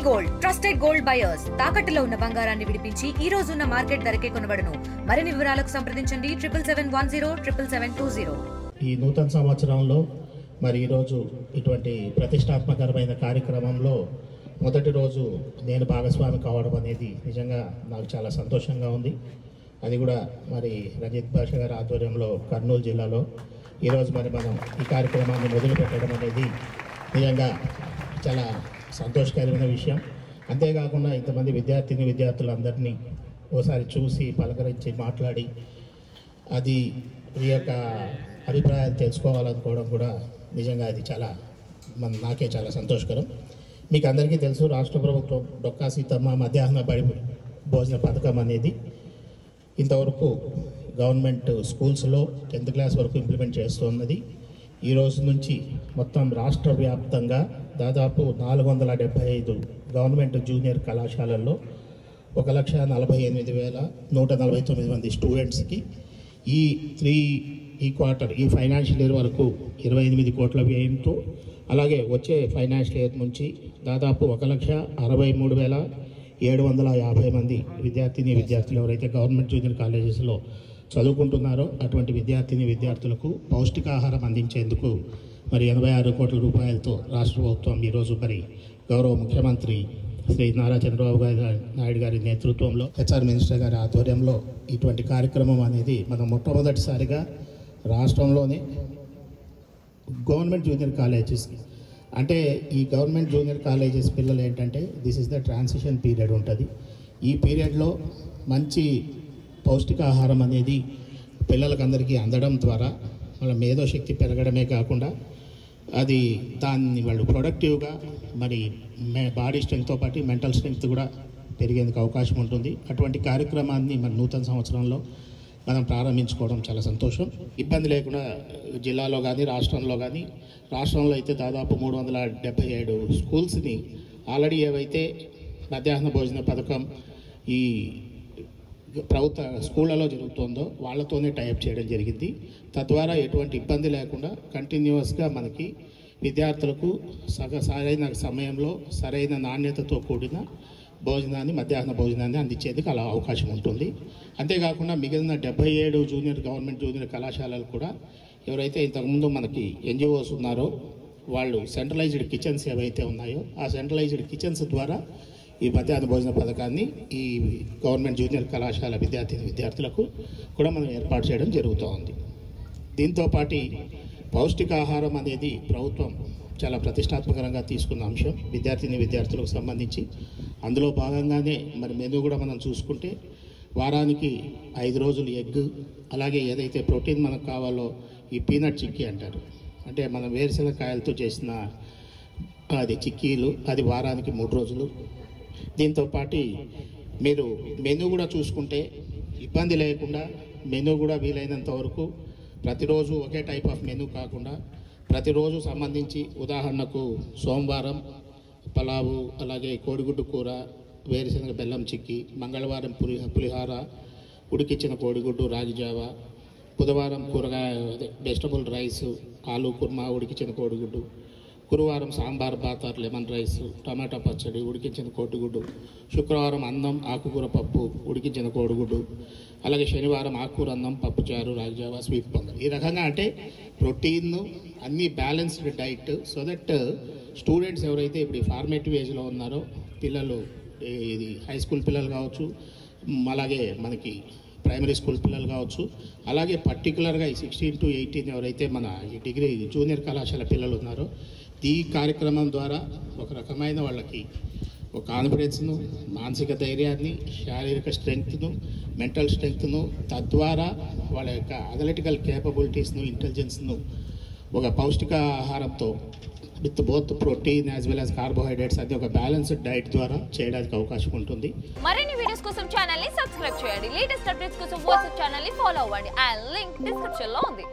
Gold trusted gold buyers తాకట్టులో ఉన్న బంగారాన్ని విడిపించి ఈ రోజు ఉన్న మార్కెట్ ధరకే కొనబడును. మరిన్ని వివరాలకు సంప్రదించండి 7771077720. ఈ నూతన సంవత్సరంలో మరి ఈరోజు ఇటువంటి ప్రతిష్టాత్మకరమైన కార్యక్రమంలో మొదటి రోజు నేను భాగస్వామి కావడం అనేది నిజంగా నాకు చాలా సంతోషంగా ఉంది. అది కూడా మరి రంజిత్ భాష గారి ఆధ్వర్యంలో కర్నూలు జిల్లాలో ఈరోజు మరి మనం ఈ కార్యక్రమాన్ని మొదలు పెట్టడం అనేది నిజంగా చాలా సంతోషకరమైన విషయం. అంతేకాకుండా ఇంతమంది విద్యార్థులందరినీ ఓసారి చూసి పలకరించి మాట్లాడి అది ఈ యొక్క అభిప్రాయాలు తెలుసుకోవాలనుకోవడం కూడా నిజంగా అది చాలా నాకే చాలా సంతోషకరం. మీకు అందరికీ తెలుసు, రాష్ట్ర ప్రభుత్వం డొక్కా సీతమ్మ మధ్యాహ్న బడి భోజన పథకం అనేది ఇంతవరకు గవర్నమెంట్ స్కూల్స్లో 10th క్లాస్ వరకు ఇంప్లిమెంట్ చేస్తున్నది. ఈ రోజు నుంచి మొత్తం రాష్ట్ర వ్యాప్తంగా దాదాపు 475 గవర్నమెంట్ జూనియర్ కళాశాలల్లో 1,48,149 మంది స్టూడెంట్స్కి ఈ క్వార్టర్ ఈ ఫైనాన్షియల్ ఇయర్ వరకు 28 కోట్ల వ్యయంతో, అలాగే వచ్చే ఫైనాన్షియల్ ఇయర్ నుంచి దాదాపు 1,63,750 మంది విద్యార్థులు ఎవరైతే గవర్నమెంట్ జూనియర్ కాలేజెస్లో చదువుకుంటున్నారో అటువంటి విద్యార్థులకు పౌష్టికాహారం అందించేందుకు మరి 86 కోట్ల రూపాయలతో రాష్ట్ర ప్రభుత్వం ఈరోజు మరి గౌరవ ముఖ్యమంత్రి శ్రీ నారా చంద్రబాబు నాయుడు గారి నేతృత్వంలో హెచ్ఆర్ మినిస్టర్ గారి ఆధ్వర్యంలో ఇటువంటి కార్యక్రమం అనేది మనం మొట్టమొదటిసారిగా రాష్ట్రంలోనే గవర్నమెంట్ జూనియర్ కాలేజెస్కి, అంటే ఈ గవర్నమెంట్ జూనియర్ కాలేజెస్ పిల్లలు ఏంటంటే this is the transition period ఉంటుంది. ఈ పీరియడ్లో మంచి పౌష్టికాహారం అనేది పిల్లలకందరికీ అందడం ద్వారా వాళ్ళ మేధోశక్తి పెరగడమే కాకుండా అది దాన్ని వాళ్ళు ప్రొడక్టివ్గా మరి బాడీ స్ట్రెంగ్త్తో పాటు మెంటల్ స్ట్రెంగ్త్ కూడా పెరిగేందుకు అవకాశం ఉంటుంది. అటువంటి కార్యక్రమాన్ని మన నూతన సంవత్సరంలో మనం ప్రారంభించుకోవడం చాలా సంతోషం. ఇబ్బంది లేకుండా జిల్లాలో కానీ రాష్ట్రంలో అయితే దాదాపు 377 స్కూల్స్ని ఆల్రెడీ ఏవైతే మధ్యాహ్న భోజన పథకం ఈ ప్రభుత్వ స్కూళ్ళలో జరుగుతుందో వాళ్ళతోనే టైప్ చేయడం జరిగింది. తద్వారా ఎటువంటి ఇబ్బంది లేకుండా కంటిన్యూస్గా మనకి విద్యార్థులకు సరైన సమయంలో సరైన నాణ్యతతో కూడిన మధ్యాహ్న భోజనాన్ని అందించేందుకు అలా అవకాశం ఉంటుంది. అంతేకాకుండా మిగిలిన 77 గవర్నమెంట్ జూనియర్ కళాశాలలు కూడా ఎవరైతే ఇంతకుముందు మనకి NGOs ఉన్నారో వాళ్ళు సెంట్రలైజ్డ్ కిచెన్స్ ఏవైతే ఉన్నాయో ఆ సెంట్రలైజ్డ్ కిచెన్స్ ద్వారా ఈ మధ్యాహ్న భోజన పథకాన్ని ఈ గవర్నమెంట్ జూనియర్ కళాశాల విద్యార్థులకు కూడా మనం ఏర్పాటు చేయడం జరుగుతూ ఉంది. దీంతోపాటు పౌష్టికాహారం అనేది ప్రభుత్వం చాలా ప్రతిష్టాత్మకంగా తీసుకున్న అంశం విద్యార్థులకు సంబంధించి. అందులో భాగంగానే మరి మెనూ కూడా మనం చూసుకుంటే వారానికి 5 రోజులు ఎగ్, అలాగే ఏదైతే ప్రోటీన్ మనకు కావాలో ఈ పీనట్ చిక్కీ అంటారు, అంటే మనం వేరుశనగకాయలతో చేసిన అది చిక్కీలు, అది వారానికి 3 రోజులు. దీంతోపాటు మీరు మెనూ కూడా చూసుకుంటే ఇబ్బంది లేకుండా మెనూ కూడా వీలైనంత వరకు ప్రతిరోజు ఒకే టైప్ ఆఫ్ మెనూ కాకుండా ప్రతిరోజు సంబంధించి ఉదాహరణకు సోమవారం పలావు, అలాగే కోడిగుడ్డు కూర, వేరుశనగ బెల్లం చిక్కీ, మంగళవారం పులిహార, ఉడికిచ్చిన కోడిగుడ్డు రాగి జావా, బుధవారం కూరగాయ వెజిటబుల్ రైస్, ఆలు కుర్మా, ఉడికిచ్చిన కోడిగుడ్డు, గురువారం సాంబార్ బాతార్ లెమన్ రైస్, టమాటా పచ్చడి, ఉడికించిన కోడిగుడ్డు, శుక్రవారం అన్నం ఆకుకూర పప్పు, ఉడికించిన కోడిగుడ్డు, అలాగే శనివారం ఆకుకూర అన్నం పప్పుచారు రాగిజావా స్వీట్ పొంగల్. ఈ రకంగా అంటే ప్రోటీన్ అన్నీ balanced diet, so that students ఎవరైతే ఇప్పుడు ఫార్మేటివ్ ఏజ్లో ఉన్నారో పిల్లలు, ఇది హై స్కూల్ పిల్లలు కావచ్చు, అలాగే మనకి ప్రైమరీ స్కూల్ పిల్లలు కావచ్చు, అలాగే పర్టికులర్గా ఈ 16 to 18 ఎవరైతే మన ఈ డిగ్రీ జూనియర్ కళాశాల పిల్లలు ఉన్నారో ఈ కార్యక్రమం ద్వారా ఒక రకమైన వాళ్ళకి ఒక కాన్ఫిడెన్స్ను, మానసిక ధైర్యాన్ని, శారీరక స్ట్రెంగ్త్ను, మెంటల్ స్ట్రెంగ్త్ను, తద్వారా వాళ్ళ యొక్క అనలిటికల్ కేపబిలిటీస్ను, ఇంటెలిజెన్స్ను ఒక పౌష్టికాహారంతో with both protein as well as carbohydrates అది ఒక బ్యాలెన్స్డ్ డైట్ ద్వారా చేయడానికి అవకాశం ఉంటుంది. మరిన్ని వీడియోస్ కోసం ఛానల్ ని సబ్స్క్రైబ్ చేయండి. లేటెస్ట్ అప్డేట్స్ కోసం వాట్సాప్ ఛానల్ ని ఫాలో అవ్వండి. ఆ లింక్ డిస్క్రిప్షన్ లో ఉంది.